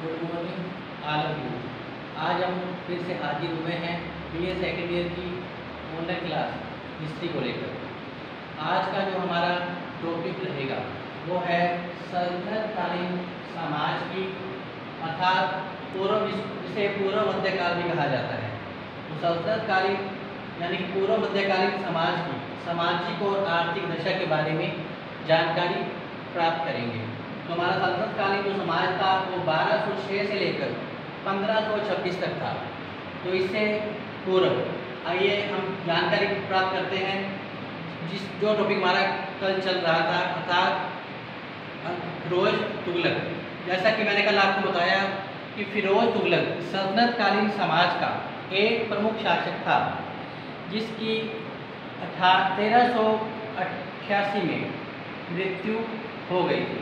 Good morning all of you. आज हम फिर से हाजिर हुए हैं बीए सेकेंड ईयर की ऑनलाइन क्लास हिस्ट्री को लेकर। आज का जो हमारा टॉपिक रहेगा वो है सल्तनतकालीन समाज की, अर्थात जिसे पूर्व मध्यकाल भी कहा जाता है। तो सल्तनतकालीन यानी कि पूर्व मध्यकालीन समाज की सामाजिक और आर्थिक दशा के बारे में जानकारी प्राप्त करेंगे। तो हमारा सल्तनतकालीन जो समाज था वो 1206 से लेकर 1526 तक था। तो इससे पूर्व आइए हम जानकारी प्राप्त करते हैं जो टॉपिक हमारा कल चल रहा था, अर्थात फिरोज तुगलक। जैसा कि मैंने कल आपको बताया कि फिरोज तुगलक सल्तनतकालीन समाज का एक प्रमुख शासक था, जिसकी 1388 में मृत्यु हो गई थी।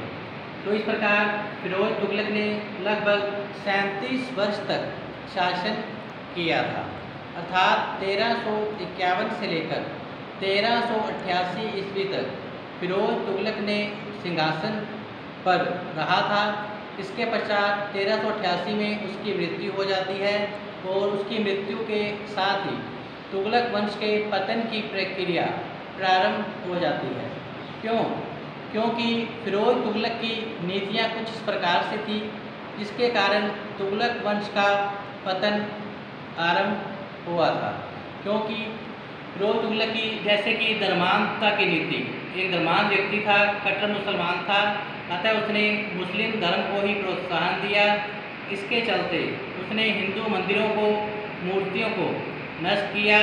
तो इस प्रकार फिरोज तुगलक ने लगभग 37 वर्ष तक शासन किया था, अर्थात 1351 से लेकर 1388 ईस्वी तक फिरोज तुगलक ने सिंहासन पर रहा था। इसके पश्चात 1388 में उसकी मृत्यु हो जाती है और उसकी मृत्यु के साथ ही तुगलक वंश के पतन की प्रक्रिया प्रारंभ हो जाती है। क्योंकि फिरोज तुगलक की नीतियाँ कुछ इस प्रकार से थी जिसके कारण तुगलक वंश का पतन आरंभ हुआ था। क्योंकि फिरोज तुगलक की जैसे कि धर्मांधता की नीति, एक धर्मांध व्यक्ति था, कट्टर मुसलमान था, अतः उसने मुस्लिम धर्म को ही प्रोत्साहन दिया। इसके चलते उसने हिंदू मंदिरों को, मूर्तियों को नष्ट किया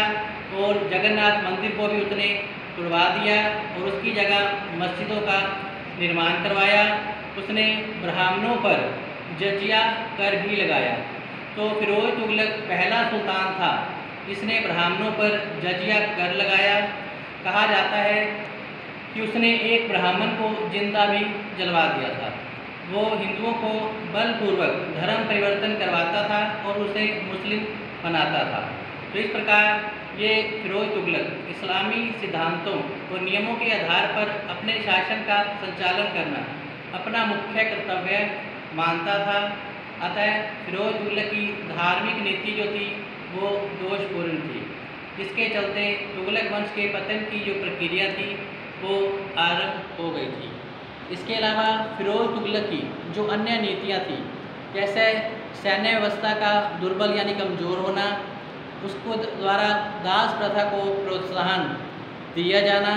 और जगन्नाथ मंदिर को भी उसने तुड़वा दिया और उसकी जगह मस्जिदों का निर्माण करवाया। उसने ब्राह्मणों पर जजिया कर भी लगाया। तो फिरोज तुगलक पहला सुल्तान था जिसने ब्राह्मणों पर जजिया कर लगाया। कहा जाता है कि उसने एक ब्राह्मण को जिंदा भी जलवा दिया था। वो हिंदुओं को बलपूर्वक धर्म परिवर्तन करवाता था और उसे मुस्लिम बनाता था। तो इस प्रकार ये फिरोज तुगलक इस्लामी सिद्धांतों और नियमों के आधार पर अपने शासन का संचालन करना अपना मुख्य कर्तव्य मानता था। अतः फिरोज तुगलक की धार्मिक नीति जो थी वो दोषपूर्ण थी। इसके चलते तुगलक वंश के पतन की जो प्रक्रिया थी वो आरंभ हो गई थी। इसके अलावा फिरोज तुगलक की जो अन्य नीतियाँ थी, जैसे सैन्य व्यवस्था का दुर्बल यानी कमज़ोर होना, उसको द्वारा दास प्रथा को प्रोत्साहन दिया जाना,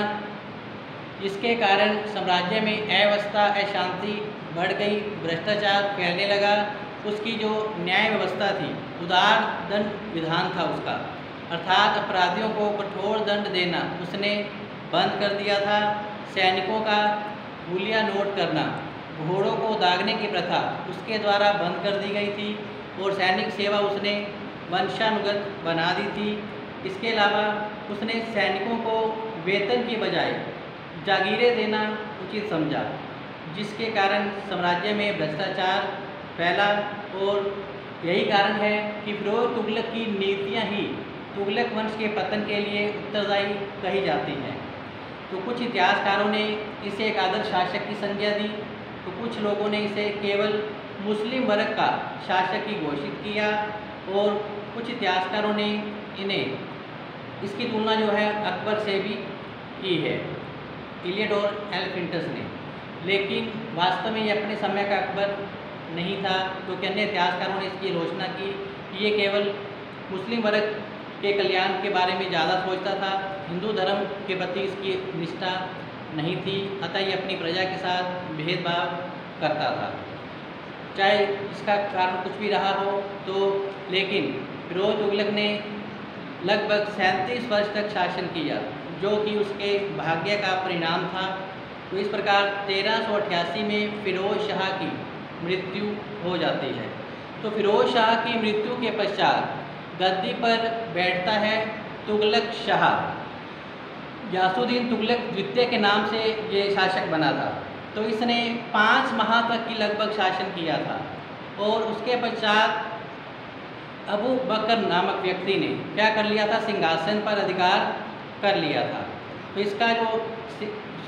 इसके कारण साम्राज्य में अव्यवस्था, अशांति बढ़ गई, भ्रष्टाचार फैलने लगा। उसकी जो न्याय व्यवस्था थी, उदार दंड विधान था उसका, अर्थात अपराधियों को कठोर दंड देना उसने बंद कर दिया था। सैनिकों का हुलिया नोट करना, घोड़ों को दागने की प्रथा उसके द्वारा बंद कर दी गई थी और सैनिक सेवा उसने वंशानुगत बना दी थी। इसके अलावा उसने सैनिकों को वेतन की बजाय जागीरें देना उचित समझा, जिसके कारण साम्राज्य में भ्रष्टाचार फैला। और यही कारण है कि फिरोज तुगलक की नीतियाँ ही तुगलक वंश के पतन के लिए उत्तरदायी कही जाती हैं। तो कुछ इतिहासकारों ने इसे एक आदर्श शासक की संज्ञा दी, तो कुछ लोगों ने इसे केवल मुस्लिम वर्ग का शासक ही घोषित किया और कुछ इतिहासकारों ने इन्हें इसकी तुलना जो है अकबर से भी की है, इलियड और एल्फिंटस ने। लेकिन वास्तव में ये अपने समय का अकबर नहीं था, क्योंकि अन्य इतिहासकारों ने इसकी आलोचना की कि ये केवल मुस्लिम वर्ग के कल्याण के बारे में ज़्यादा सोचता था, हिंदू धर्म के प्रति इसकी निष्ठा नहीं थी, अतः ये अपनी प्रजा के साथ भेदभाव करता था। चाहे इसका कारण कुछ भी रहा हो तो, लेकिन फिरोज तुगलक ने लगभग 37 वर्ष तक शासन किया, जो कि उसके भाग्य का परिणाम था। तो इस प्रकार 1388 में फिरोज शाह की मृत्यु हो जाती है। तो फिरोज शाह की मृत्यु के पश्चात गद्दी पर बैठता है तुगलक शाह। गयासुद्दीन तुगलक द्वितीय के नाम से ये शासक बना था। तो इसने 5 माह तक की लगभग शासन किया था और उसके पश्चात अबू बकर नामक व्यक्ति ने क्या कर लिया था, सिंहासन पर अधिकार कर लिया था। तो इसका जो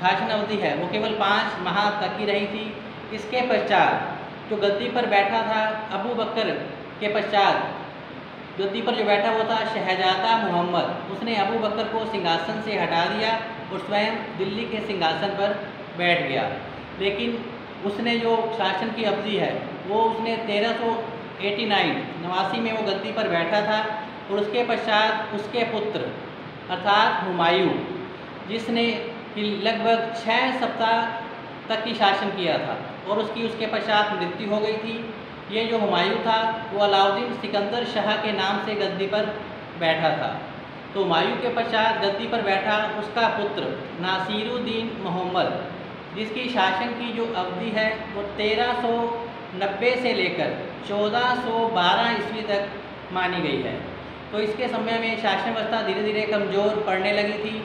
शासन अवधि है वो केवल 5 माह तक ही रही थी। इसके पश्चात जो गद्दी पर बैठा था अबू बकर के पश्चात गद्दी पर जो बैठा वो था शहजादा मोहम्मद। उसने अबू बकर को सिंहासन से हटा दिया और स्वयं दिल्ली के सिंहासन पर बैठ गया। लेकिन उसने जो शासन की अवधि है वो उसने 1389 में वो गद्दी पर बैठा था और उसके पश्चात उसके पुत्र अर्थात हुमायूं, जिसने लगभग 6 सप्ताह तक की शासन किया था और उसके पश्चात मृत्यु हो गई थी। ये जो हुमायूं था वो अलाउद्दीन सिकंदर शाह के नाम से गद्दी पर बैठा था। तो हुमायूं के पश्चात गद्दी पर बैठा उसका पुत्र नासिरुद्दीन मोहम्मद, जिसकी शासन की जो अवधि है वो 1390 से लेकर 1412 ईस्वी तक मानी गई है। तो इसके समय में शासन व्यवस्था धीरे धीरे कमज़ोर पड़ने लगी थी,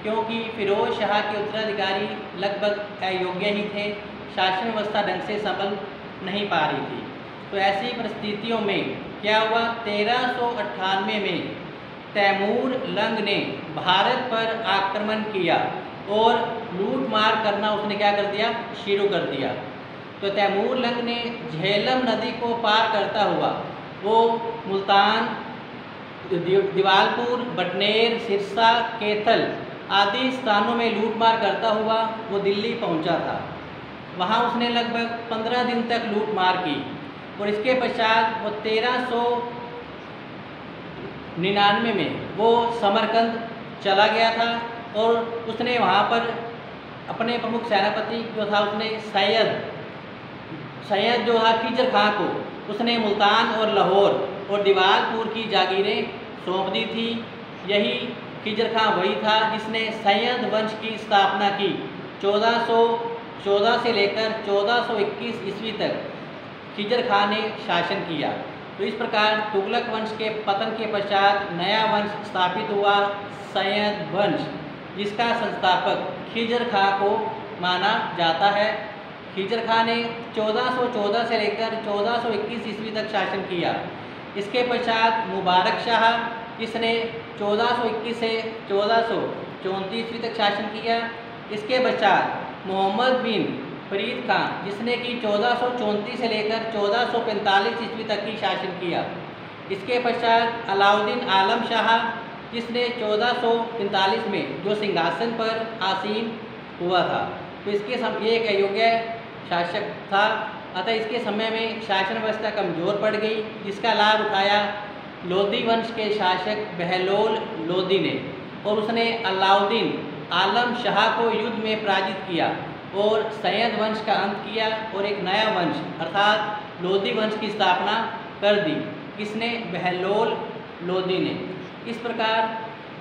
क्योंकि फिरोज शाह के उत्तराधिकारी लगभग अयोग्य ही थे, शासन व्यवस्था ढंग से संभल नहीं पा रही थी। तो ऐसी परिस्थितियों में क्या हुआ, 1398 में तैमूर लंग ने भारत पर आक्रमण किया और लूट मार करना उसने क्या कर दिया, शुरू कर दिया। तो तैमूर लंग ने झेलम नदी को पार करता हुआ वो मुल्तान, दिवालपुर, बटनेर, सिरसा, कैथल आदि स्थानों में लूट मार करता हुआ वो दिल्ली पहुंचा था। वहां उसने लगभग 15 दिन तक लूट मार की और इसके पश्चात वो 1399 में वो समरकंद चला गया था और उसने वहाँ पर अपने प्रमुख सेनापति जो था उसने सैयद जो था खिजर खां को उसने मुल्तान और लाहौर और दिवालपुर की जागीरें सौंप दी थी। यही खिजर खां वही था जिसने सैयद वंश की स्थापना की। 1414 से लेकर 1421 ईस्वी तक खिजर खां ने शासन किया। तो इस प्रकार तुगलक वंश के पतन के पश्चात नया वंश स्थापित हुआ, सैयद वंश, जिसका संस्थापक खिजर खां को माना जाता है। खिजर खां ने 1414 से लेकर 1421 ईस्वी तक शासन किया। इसके पश्चात मुबारक शाह, इसने 1421 से 1434 ईस्वी तक शासन किया। इसके पश्चात मोहम्मद बिन फरीद खां, जिसने कि 1434 से लेकर 1445 ईस्वी तक की शासन किया। इसके पश्चात अलाउद्दीन आलम शाह, जिसने 1445 में जो सिंहासन पर आसीन हुआ था। तो ये एक अयोग्य शासक था, अतः इसके समय में शासन व्यवस्था कमज़ोर पड़ गई, जिसका लाभ उठाया लोदी वंश के शासक बहलोल लोदी ने और उसने अलाउद्दीन आलम शाह को युद्ध में पराजित किया और सैयद वंश का अंत किया और एक नया वंश अर्थात लोदी वंश की स्थापना कर दी। किसने? बहलोल लोदी ने। इस प्रकार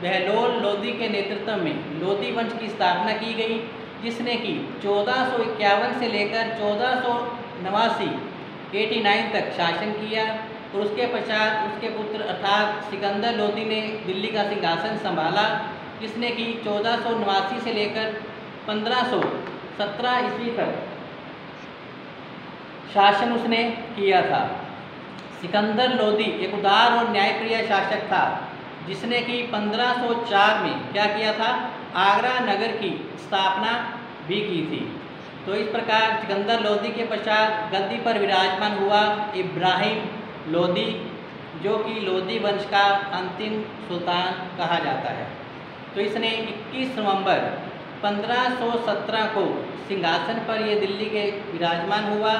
बहलोल लोदी के नेतृत्व में लोदी वंश की स्थापना की गई, जिसने कि 1451 से लेकर 1489 तक शासन किया और उसके पश्चात उसके पुत्र अर्थात सिकंदर लोदी ने दिल्ली का सिंहासन संभाला, जिसने कि 1489 से लेकर 1517 ईस्वी तक शासन उसने किया था। सिकंदर लोदी एक उदार और न्यायप्रिय शासक था, जिसने कि 1504 में क्या किया था, आगरा नगर की स्थापना भी की थी। तो इस प्रकार सिकंदर लोदी के पश्चात गद्दी पर विराजमान हुआ इब्राहिम लोदी, जो कि लोदी वंश का अंतिम सुल्तान कहा जाता है। तो इसने 21 नवंबर 1517 को सिंहासन पर ये दिल्ली के विराजमान हुआ।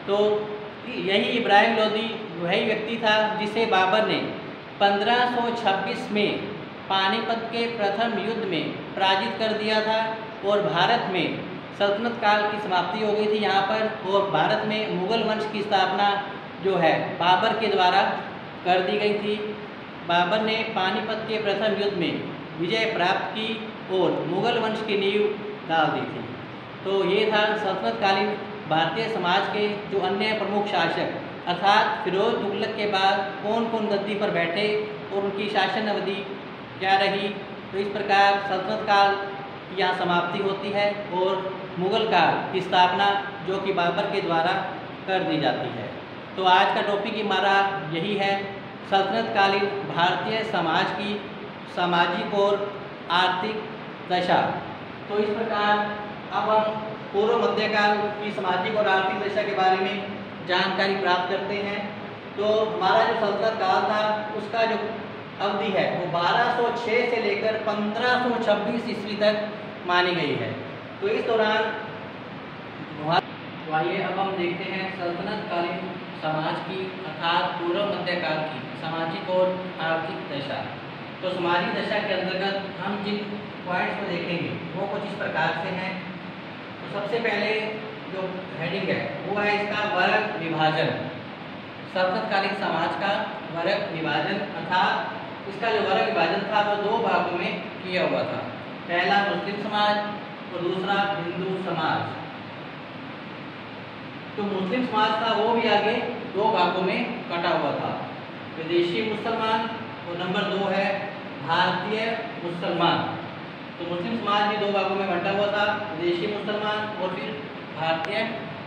तो यही इब्राहिम लोदी वही व्यक्ति था जिसे बाबर ने 1526 में पानीपत के प्रथम युद्ध में पराजित कर दिया था और भारत में सल्तनत काल की समाप्ति हो गई थी यहाँ पर, और भारत में मुग़ल वंश की स्थापना जो है बाबर के द्वारा कर दी गई थी। बाबर ने पानीपत के प्रथम युद्ध में विजय प्राप्त की और मुग़ल वंश की नींव डाल दी थी। तो ये था सल्तनतकालीन भारतीय समाज के जो अन्य प्रमुख शासक अर्थात फिरोज तुगलक के बाद कौन कौन गद्दी पर बैठे और उनकी शासन अवधि क्या रही। तो इस प्रकार सल्तनत काल की यहाँ समाप्ति होती है और मुग़ल काल की स्थापना जो कि बाबर के द्वारा कर दी जाती है। तो आज का टॉपिक हमारा यही है, सल्तनतकालीन भारतीय समाज की सामाजिक और आर्थिक दशा। तो इस प्रकार अब हम पूर्व मध्यकाल की सामाजिक और आर्थिक दशा के बारे में जानकारी प्राप्त करते हैं तो हमारा जो सल्तनत काल था उसका जो अवधि है वो 1206 से लेकर 1526 ईस्वी तक मानी गई है। तो इस दौरान आइए अब हम देखते हैं सल्तनत कालीन समाज की अर्थात पूर्व मध्यकाल की सामाजिक और आर्थिक दशा। तो सामाजिक दशा के अंतर्गत हम जिन पॉइंट्स को देखेंगे वो कुछ इस प्रकार से हैं। तो सबसे पहले जो हेडिंग है वो है इसका वर्ग विभाजन। सल्तनतकालीन समाज का वर्ग विभाजन अर्थात इसका जो वर्ग विभाजन था वो दो भागों में किया हुआ था। पहला मुस्लिम समाज और दूसरा हिंदू समाज। तो मुस्लिम समाज था वो भी आगे दो भागों में कटा हुआ था, विदेशी मुसलमान और नंबर 2 है भारतीय मुसलमान। तो मुस्लिम समाज भी दो भागों में बंटा हुआ था, विदेशी मुसलमान और फिर भारतीय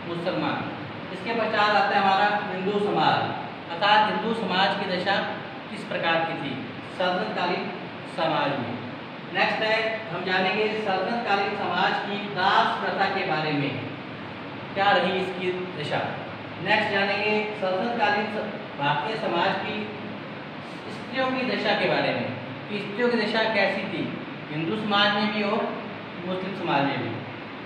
मुसलमान। इसके पश्चात आता है हमारा हिंदू समाज अर्थात हिंदू समाज की दशा किस प्रकार की थी सल्तनतकालीन समाज में। नेक्स्ट है हम जानेंगे सल्तनतकालीन समाज की दास प्रथा के बारे में, क्या रही इसकी दशा। नेक्स्ट जानेंगे सल्तनतकालीन भारतीय समाज की स्त्रियों की दशा के बारे में कि स्त्रियों की दशा कैसी थी हिंदू समाज में भी और मुस्लिम समाज में भी।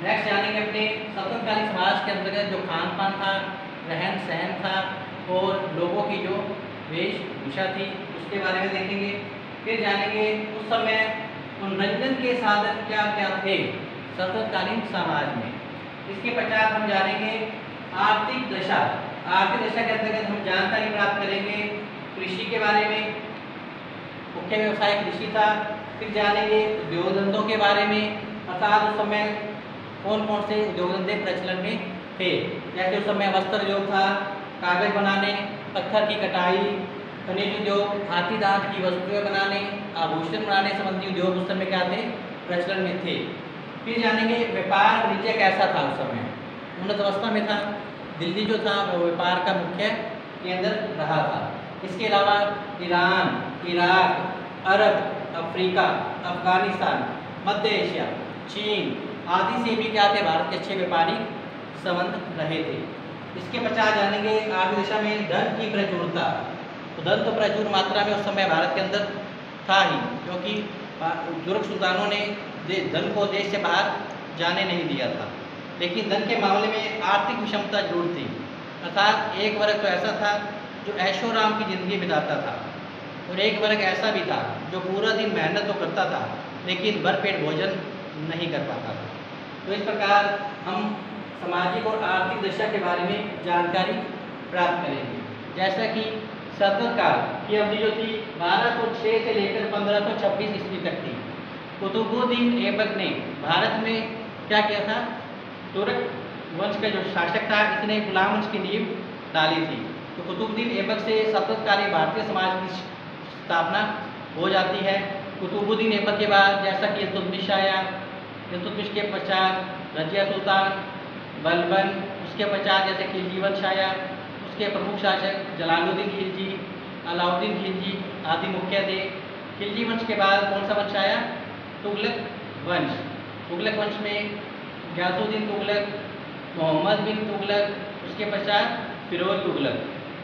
नेक्स्ट जानेंगे अपने सल्तनतकालीन समाज के अंतर्गत जो खान पान था, रहन सहन था और लोगों की जो वेशभूषा थी उसके बारे में देखेंगे। फिर जानेंगे उस समय मनोरंजन के साधन क्या क्या थे सल्तनतकालीन समाज में। इसके पश्चात हम जानेंगे आर्थिक दशा। आर्थिक दशा के अंतर्गत हम जानकारी प्राप्त करेंगे कृषि के बारे में, मुख्य व्यवसाय कृषि था। फिर जानेंगे उद्योग धंधों के बारे में अर्थात उस समय कौन कौन से उद्योग धंधे प्रचलन में थे, जैसे उस समय वस्त्र उद्योग था, कागज बनाने, पत्थर की कटाई, खनिज उद्योग, हाथी दांत की वस्तुएं बनाने, आभूषण बनाने संबंधी उद्योग उस समय क्या थे प्रचलन में थे। फिर जानेंगे व्यापार वाणिज्य कैसा था उस समय, उन्नत अवस्था में था, दिल्ली जो था वो व्यापार का मुख्य केंद्र रहा था। इसके अलावा ईरान, इराक, अरब, अफ्रीका, अफगानिस्तान, मध्य एशिया, चीन आदि से भी क्या थे भारत के अच्छे व्यापारिक संबंध रहे थे। इसके पश्चात जानेंगे आर्थिक दशा में धन की प्रचुरता। तो धन तो प्रचुर मात्रा में उस समय भारत के अंदर था ही, क्योंकि तुर्क सुल्तानों ने धन को देश से बाहर जाने नहीं दिया था। लेकिन धन के मामले में आर्थिक विषमता जरूर थी अर्थात एक वर्ग तो ऐसा था जो ऐशोआराम की ज़िंदगी बिताता था और एक वर्ग ऐसा भी था जो पूरा दिन मेहनत तो करता था लेकिन भरपेट भोजन नहीं कर पाता था। तो इस प्रकार हम सामाजिक और आर्थिक दशा के बारे में जानकारी प्राप्त करेंगे। जैसा कि सल्तनत काल की अवधि जो थी 1206 से लेकर 1526 ईस्वी तक थी। कुतुबुद्दीन ऐबक ने भारत में क्या किया था, तुर्क वंश का जो शासक था इसने गुलाम वंश की नींव डाली थी। तो कुतुबुद्दीन ऐबक से सल्तनतकालीन भारतीय समाज की स्थापना हो जाती है। कुतुबुद्दीन ऐबक के बाद जैसा कि इल्तुतमिश आया, इल्तुतमिश के पश्चात रजिया सुल्तान, बलबन, उसके पश्चात जैसे खिलजी वंश आया, उसके प्रमुख शासक जलालुद्दीन खिलजी, अलाउद्दीन खिलजी आदि मुख्य थे। खिलजी वंश के बाद कौन सा वंश आया, तुगलक वंश। तुगलक वंश में गयासुद्दीन तुगलक, मोहम्मद बिन तुगलक, उसके पश्चात फिरोज तुगलक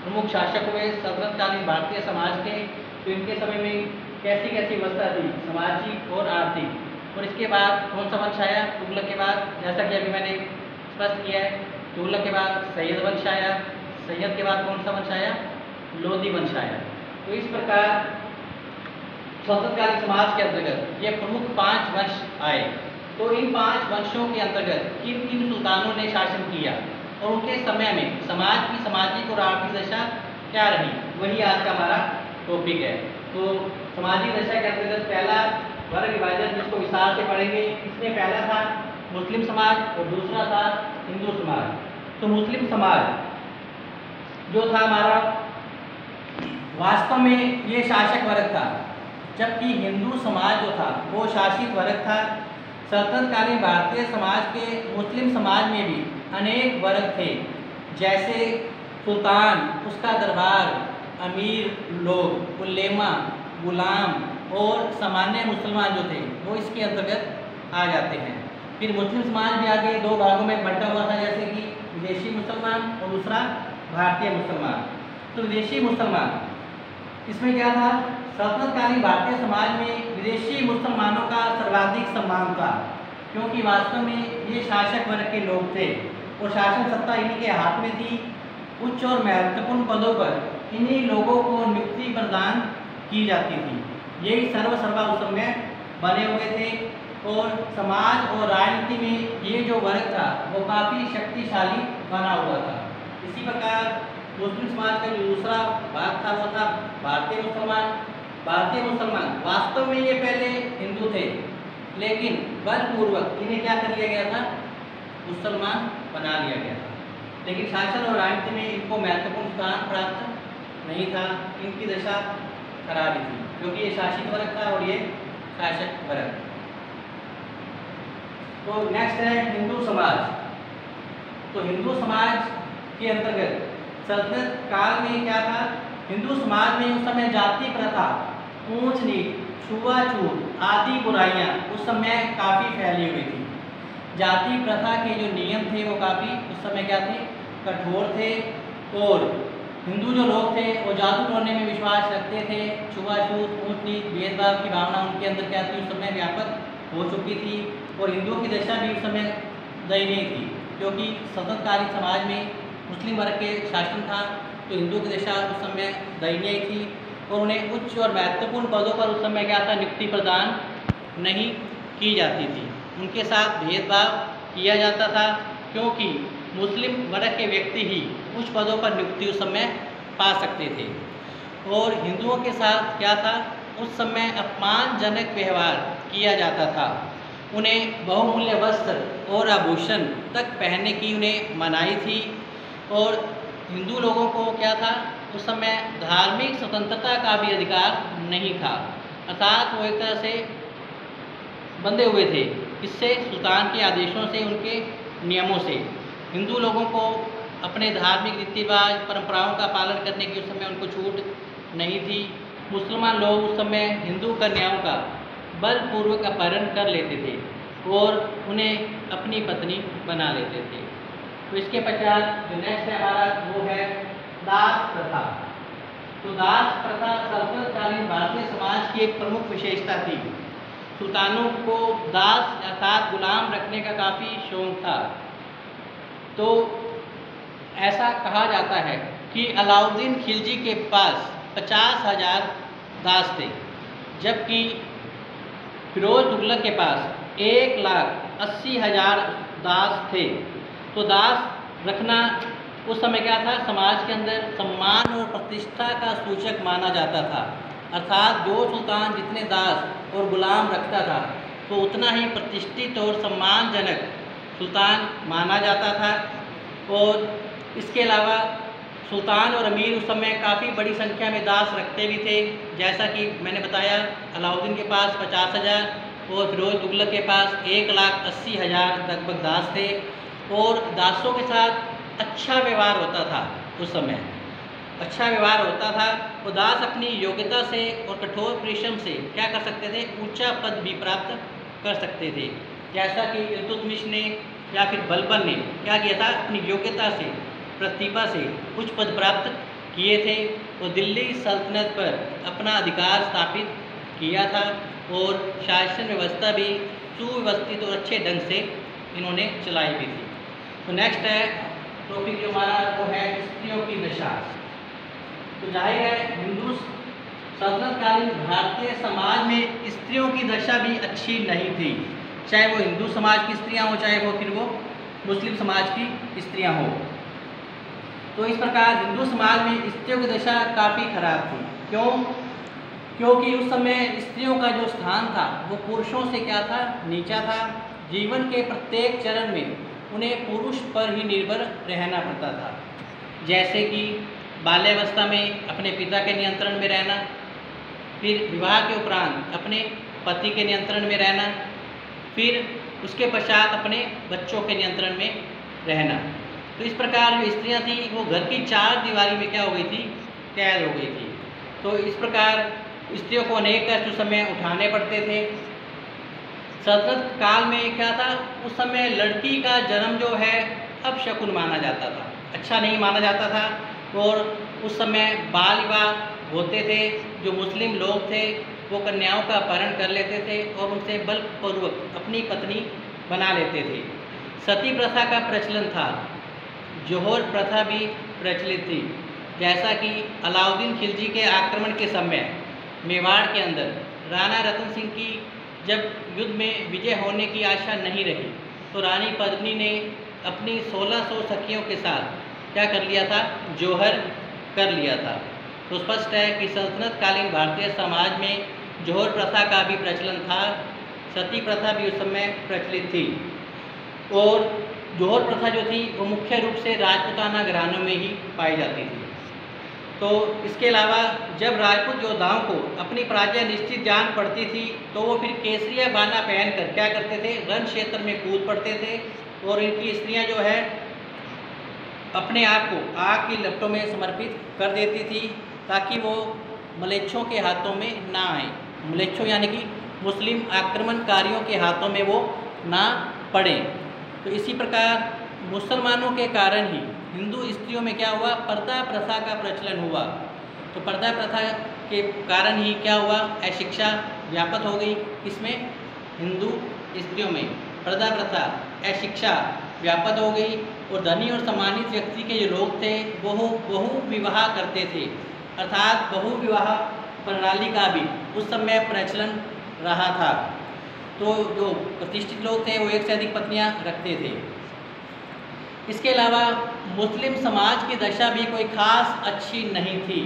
प्रमुख शासक हुए सल्तनतकालीन भारतीय समाज के। तो इनके समय में कैसी कैसी व्यवस्था थी सामाजिक और आर्थिक। और इसके बाद कौन सा वंश आया तुगलक के बाद, जैसा कि अभी मैंने स्पष्ट किया है, तुगलक के बाद सैयद वंश आया, सैयद के बाद कौन सा वंश आया, लोधी वंश आया। तो इस प्रकार सल्तनतकालीन समाज के अंतर्गत ये प्रमुख 5 वंश आए। तो इन 5 वंशों के अंतर्गत किन किन सुल्तानों ने शासन किया और उनके समय में समाज की सामाजिक और आर्थिक दशा क्या रही, वही आज का हमारा टॉपिक है। तो सामाजिक दशा के अंतर्गत पहला वर्ग विभाजन जिसको विस्तार से पढ़ेंगे, इसमें पहला था मुस्लिम समाज और दूसरा था हिंदू समाज। तो मुस्लिम समाज जो था हमारा वास्तव में ये शासक वर्ग था, जबकि हिंदू समाज जो था वो शासित वर्ग था। सल्तनतकालीन भारतीय समाज के मुस्लिम समाज में भी अनेक वर्ग थे, जैसे सुल्तान, उसका दरबार, अमीर लोग, उलेमा, गुलाम और सामान्य मुसलमान जो थे वो इसके अंतर्गत आ जाते हैं। फिर मुस्लिम समाज भी आगे 2 भागों में बंटा हुआ था, जैसे कि विदेशी मुसलमान और दूसरा भारतीय मुसलमान। तो विदेशी मुसलमान, इसमें क्या था, सल्तनतकालीन भारतीय समाज में विदेशी मुसलमानों का सर्वाधिक सम्मान था, क्योंकि वास्तव में ये शासक वर्ग के लोग थे और शासन सत्ता इन्हीं के हाथ में थी। उच्च और महत्वपूर्ण पदों पर इन्हीं लोगों को नियुक्ति प्रदान की जाती थी। यही सर्वा उस समय बने हुए थे और समाज और राजनीति में ये जो वर्ग था वो काफ़ी शक्तिशाली बना हुआ था। इसी प्रकार मुस्लिम समाज का जो दूसरा भाग था वो था भारतीय मुसलमान। भारतीय मुसलमान वास्तव में ये पहले हिंदू थे, लेकिन बलपूर्वक इन्हें क्या कर लिया गया था, मुसलमान बना लिया गया था। लेकिन शासन और राजनीति में इनको महत्वपूर्ण स्थान प्राप्त नहीं था। इनकी दशा खराब ही थी, क्योंकि ये शासित वर्ग था और ये शासक वर्ग। तो नेक्स्ट है हिंदू समाज। तो हिंदू समाज के अंतर्गत सल्तनत काल में क्या था, हिंदू समाज में उस समय जाति प्रथा, ऊंच नीच, छुआछूत आदि बुराइयां उस समय काफ़ी फैली हुई थी। जाति प्रथा के जो नियम थे वो काफ़ी उस समय क्या थे, कठोर थे। और हिंदू जो लोग थे वो जादू टोने में विश्वास रखते थे। छुआछूत, ऊंच नीच, भेदभाव की भावना उनके अंदर क्या थी, उस समय व्यापक हो चुकी थी। और हिंदुओं की दशा भी उस समय दयनीय थी, क्योंकि सल्तनतकालीन समाज में मुस्लिम वर्ग के शासन था, तो हिंदुओं की दशा उस समय दयनीय थी और उन्हें उच्च और महत्वपूर्ण पदों पर उस समय क्या था, नियुक्ति प्रदान नहीं की जाती थी। उनके साथ भेदभाव किया जाता था, क्योंकि मुस्लिम वर्ग के व्यक्ति ही उच्च पदों पर नियुक्ति उस समय पा सकते थे। और हिंदुओं के साथ क्या था, उस समय अपमानजनक व्यवहार किया जाता था। उन्हें बहुमूल्य वस्त्र और आभूषण तक पहनने की उन्हें मनाही थी। और हिंदू लोगों को क्या था, उस समय धार्मिक स्वतंत्रता का भी अधिकार नहीं था, अर्थात वो एक तरह से बंधे हुए थे। इससे सुल्तान के आदेशों से, उनके नियमों से हिंदू लोगों को अपने धार्मिक रीति रिवाज, परंपराओं का पालन करने की उस समय उनको छूट नहीं थी। मुसलमान लोग उस समय हिंदू कन्याओं का बलपूर्वक अपहरण कर लेते थे और उन्हें अपनी पत्नी बना लेते थे। तो इसके पश्चात जो नेक्स्ट है हमारा वो है दास प्रथा। तो दास प्रथा सल्तनतकालीन भारतीय समाज की एक प्रमुख विशेषता थी। सुल्तानों को दास अर्थात गुलाम रखने का काफ़ी शौक था। तो ऐसा कहा जाता है कि अलाउद्दीन खिलजी के पास 50,000 दास थे, जबकि फिरोज तुगलक के पास 1,80,000 दास थे। तो दास रखना उस समय क्या था, समाज के अंदर सम्मान और प्रतिष्ठा का सूचक माना जाता था। अर्थात जो सुल्तान जितने दास और गुलाम रखता था तो उतना ही प्रतिष्ठित और सम्मानजनक सुल्तान माना जाता था। और इसके अलावा सुल्तान और अमीर उस समय काफ़ी बड़ी संख्या में दास रखते भी थे। जैसा कि मैंने बताया, अलाउद्दीन के पास 50,000 और फिरोज तुगलक के पास 1,80,000 लगभग दास थे। और दासों के साथ अच्छा व्यवहार होता था। उस समय अच्छा व्यवहार होता था। वो दास अपनी योग्यता से और कठोर परिश्रम से क्या कर सकते थे, ऊंचा पद भी प्राप्त कर सकते थे। जैसा कि इल्तुतमिश ने या फिर बलबन ने क्या किया था, अपनी योग्यता से, प्रतिभा से उच्च पद प्राप्त किए थे। वो दिल्ली सल्तनत पर अपना अधिकार स्थापित किया था और शासन व्यवस्था भी सुव्यवस्थित और अच्छे ढंग से इन्होंने चलाई भी थी। तो नेक्स्ट है टॉपिक जो हमारा वो है स्त्रियों की दशा। तो जाहिर है हिंदू सल्तनतकालीन भारतीय समाज में स्त्रियों की दशा भी अच्छी नहीं थी, चाहे वो हिंदू समाज की स्त्रियां हो, चाहे वो फिर वो मुस्लिम समाज की स्त्रियां हो। तो इस प्रकार हिंदू समाज में स्त्रियों की दशा काफ़ी खराब थी। क्यों? क्योंकि उस समय स्त्रियों का जो स्थान था वो पुरुषों से क्या था, नीचा था। जीवन के प्रत्येक चरण में उन्हें पुरुष पर ही निर्भर रहना पड़ता था। जैसे कि बाल्यावस्था में अपने पिता के नियंत्रण में रहना, फिर विवाह के उपरांत अपने पति के नियंत्रण में रहना, फिर उसके पश्चात अपने बच्चों के नियंत्रण में रहना। तो इस प्रकार जो स्त्रियां थी वो घर की चार दीवारी में क्या हो गई थी, कैद हो गई थी। तो इस प्रकार स्त्रियों को अनेक कष्ट उस समय उठाने पड़ते थे। सल्तनत काल में क्या था, उस समय लड़की का जन्म जो है अपशकुन माना जाता था। अच्छा नहीं माना जाता था और उस समय बाल विवाह होते थे। जो मुस्लिम लोग थे वो कन्याओं का अपहरण कर लेते थे और उनसे बलपूर्वक अपनी पत्नी बना लेते थे। सती प्रथा का प्रचलन था। जौहर प्रथा भी प्रचलित थी। जैसा कि अलाउद्दीन खिलजी के आक्रमण के समय मेवाड़ के अंदर राणा रतन सिंह की जब युद्ध में विजय होने की आशा नहीं रही तो रानी पद्मिनी ने अपनी 1600 सखियों के साथ क्या कर लिया था, जौहर कर लिया था। तो स्पष्ट है कि सल्तनतकालीन भारतीय समाज में जौहर प्रथा का भी प्रचलन था। सती प्रथा भी उस समय प्रचलित थी और जौहर प्रथा जो थी वो मुख्य रूप से राजपूताना घरानों में ही पाई जाती थी। तो इसके अलावा जब राजपूत योद्धाओं को अपनी पराजय निश्चित जान पड़ती थी तो वो फिर केसरिया बाना पहनकर क्या करते थे, रण क्षेत्र में कूद पड़ते थे और इनकी स्त्रियां जो है अपने आप को आग की लपटों में समर्पित कर देती थी ताकि वो मलेच्छों के हाथों में ना आए। मलेच्छों यानी कि मुस्लिम आक्रमणकारियों के हाथों में वो ना पड़े। तो इसी प्रकार मुसलमानों के कारण ही हिंदू स्त्रियों में क्या हुआ, पर्दा प्रथा का प्रचलन हुआ। तो पर्दा प्रथा के कारण ही क्या हुआ, अशिक्षा व्यापक हो गई। इसमें हिंदू स्त्रियों में पर्दा प्रथा, अशिक्षा व्यापक हो गई और धनी और सम्मानित व्यक्ति के जो लोग थे वो बहु विवाह करते थे, अर्थात बहु विवाह प्रणाली का भी उस समय प्रचलन रहा था। तो जो प्रतिष्ठित लोग थे वो एक से अधिक पत्नियां रखते थे। इसके अलावा मुस्लिम समाज की दशा भी कोई खास अच्छी नहीं थी।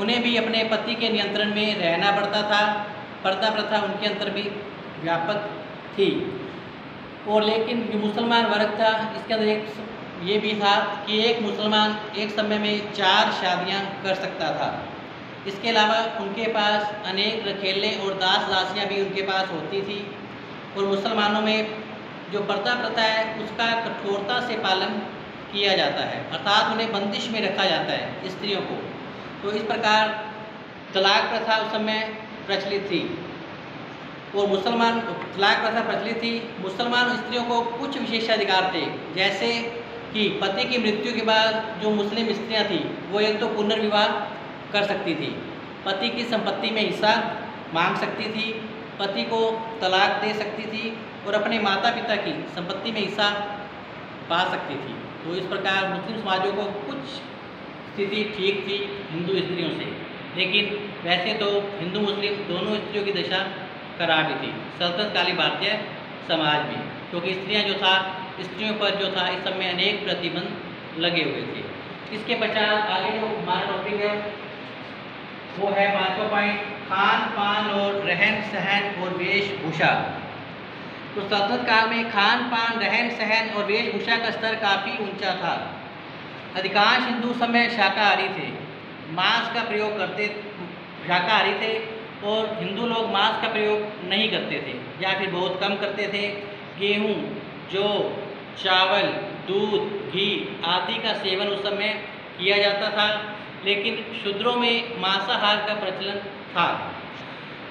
उन्हें भी अपने पति के नियंत्रण में रहना पड़ता था। पर्दा प्रथा उनके अंदर भी व्यापक थी। और लेकिन जो मुसलमान वर्ग था इसके अंदर एक ये भी था कि एक मुसलमान एक समय में 4 शादियां कर सकता था। इसके अलावा उनके पास अनेक रखेले और दास दासियां भी उनके पास होती थी। और मुसलमानों में जो पर्दा प्रथा है उसका कठोरता से पालन किया जाता है, अर्थात उन्हें बंदिश में रखा जाता है स्त्रियों को। तो इस प्रकार तलाक प्रथा उस समय प्रचलित थी और मुसलमान तलाक प्रथा प्रचलित थी। मुसलमान स्त्रियों को कुछ विशेषाधिकार थे, जैसे कि पति की मृत्यु के बाद जो मुस्लिम स्त्रियां थी वो एक तो पुनर्विवाह कर सकती थी, पति की संपत्ति में हिस्सा मांग सकती थी, पति को तलाक दे सकती थी और अपने माता पिता की संपत्ति में हिस्सा पा सकती थी। तो इस प्रकार मुस्लिम समाजों को कुछ स्थिति ठीक थी हिंदू स्त्रियों से, लेकिन वैसे तो हिंदू मुस्लिम दोनों स्त्रियों की दशा खराब ही थी सल्तनतकालीन भारतीय समाज में, क्योंकि स्त्रियां जो था स्त्रियों पर जो था इस समय अनेक प्रतिबंध लगे हुए थे। इसके पश्चात आगे जो हमारा टॉपिक है वो है 5वां पॉइंट, खान पान और रहन सहन और वेशभूषा। तो सल्तनत काल में खान पान, रहन सहन और वेशभूषा का स्तर काफ़ी ऊंचा था। अधिकांश हिंदू समय शाकाहारी थे, मांस का प्रयोग करते शाकाहारी थे और हिंदू लोग मांस का प्रयोग नहीं करते थे या फिर बहुत कम करते थे। गेहूँ, जौ, चावल, दूध, घी आदि का सेवन उस समय किया जाता था, लेकिन शूद्रों में मांसाहार का प्रचलन था।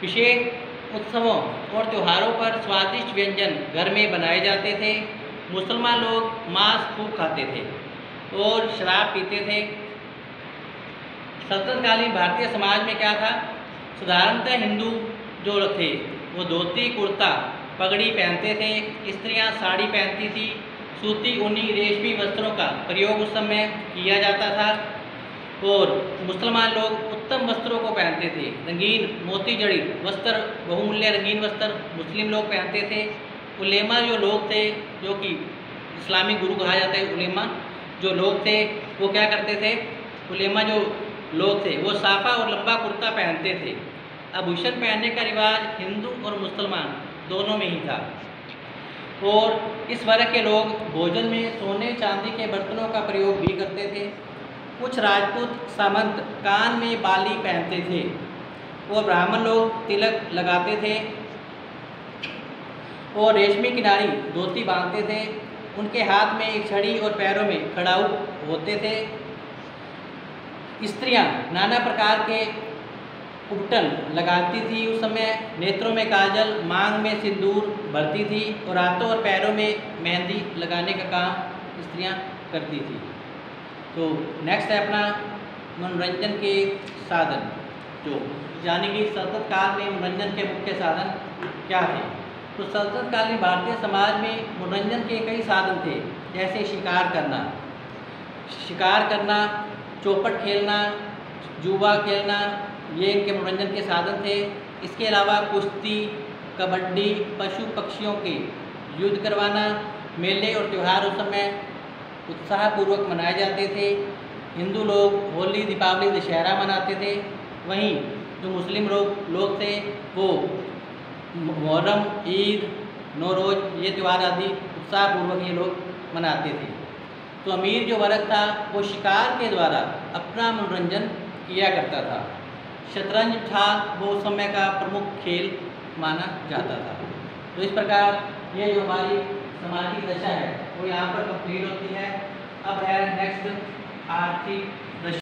विशेष उत्सवों और त्योहारों पर स्वादिष्ट व्यंजन घर में बनाए जाते थे। मुसलमान लोग मांस खूब खाते थे और शराब पीते थे। सल्तनतकालीन भारतीय समाज में क्या था, साधारणतः हिंदू जो थे वो धोती कुर्ता पगड़ी पहनते थे, स्त्रियां साड़ी पहनती थी। सूती ऊनी रेशमी वस्त्रों का प्रयोग उस समय किया जाता था और मुसलमान लोग उत्तम वस्त्रों को पहनते थे। रंगीन मोती जड़ित वस्त्र, बहुमूल्य रंगीन वस्त्र मुस्लिम लोग पहनते थे। उलेमा जो लोग थे, जो कि इस्लामी गुरु कहा जाता है, उलेमा जो लोग थे वो क्या करते थे, उलेमा जो लोग थे वो साफा और लंबा कुर्ता पहनते थे। आभूषण पहनने का रिवाज हिंदू और मुसलमान दोनों में ही था। और इस वर्ग के लोग भोजन में सोने चांदी के बर्तनों का प्रयोग भी करते थे। कुछ राजपूत सामंत कान में बाली पहनते थे और ब्राह्मण लोग तिलक लगाते थे और रेशमी किनारी धोती बांधते थे। उनके हाथ में एक छड़ी और पैरों में खड़ाऊ होते थे। स्त्रियां नाना प्रकार के उपटन लगाती थी उस समय। नेत्रों में काजल, मांग में सिंदूर भरती थी और हाथों और पैरों में मेहंदी लगाने का काम स्त्रियां करती थी। तो नेक्स्ट है अपना मनोरंजन के साधन, जो यानी कि सल्तनत काल में मनोरंजन के मुख्य साधन क्या थे। तो सल्तनत काल में भारतीय समाज में मनोरंजन के कई साधन थे, जैसे शिकार करना, चौपट खेलना, जुआ खेलना, ये इनके मनोरंजन के साधन थे। इसके अलावा कुश्ती, कबड्डी, पशु पक्षियों के युद्ध करवाना, मेले और त्यौहार उस समय उत्साहपूर्वक मनाए जाते थे। हिंदू लोग होली, दीपावली, दशहरा मनाते थे। वहीं जो मुस्लिम लोग थे वो मुहर्रम, ईद, नौरोज़, ये त्यौहार आदि उत्साहपूर्वक ये लोग मनाते थे। तो अमीर जो वर्ग था वो शिकार के द्वारा अपना मनोरंजन किया करता था। शतरंज था वो उस समय का प्रमुख खेल माना जाता था। तो इस प्रकार ये जो हमारी सामाजिक दशा है वो यहाँ पर कंप्लीट होती है। अब है नेक्स्ट आर्थिक दशा।